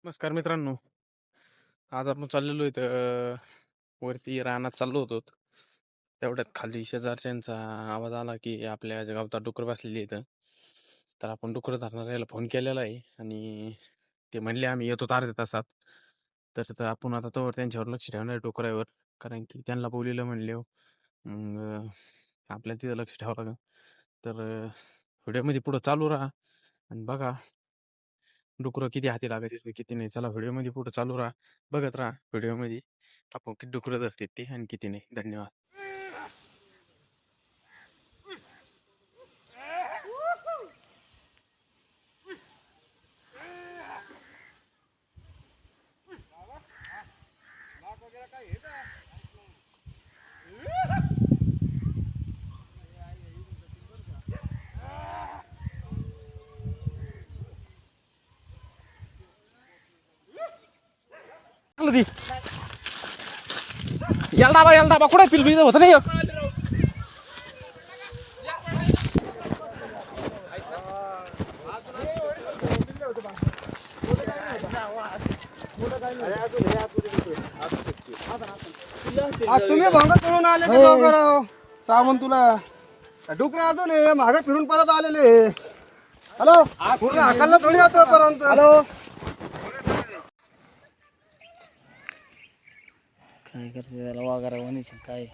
नमस्कार मित्रांनो. आज आपण चाललेलो इथं वरती रानात चाललो होतो. तेवढ्यात खाली शेजारच्यांचा आवाज आला की आपल्या गावात डुकर बसलेली इथं. तर आपण डुकर धरणाऱ्याला फोन केलेला आहे आणि ते म्हणले आम्ही येतो अर्ध्या तासात. तर आपण आता तोवर त्यांच्यावर लक्ष ठेवणार आहे डुकरावर, कारण की त्यांना बोललेलं म्हणले मग आपल्याला तिथं लक्ष ठेवावं लागेल. तर व्हिडिओमध्ये पुढं चालू राहा आणि बघा डुकरं किती हाती लागायचे किती नाही. चला व्हिडिओमध्ये पुढे चालू राहा, बघत राहा व्हिडिओमध्ये आपण किती डुकरं धरते ते आणि किती नाही. धन्यवाद. याला डाबा कुठे पिलू होत नाही. तुम्ही भंग करून आले ते लवकर सामान तुला डुकरे अजून मागे फिरून परत आलेले. हॅलो पूर्ण हाकालला थोडी होतो पर्यंत. हॅलो काय करते त्याला वागारा वणीच काय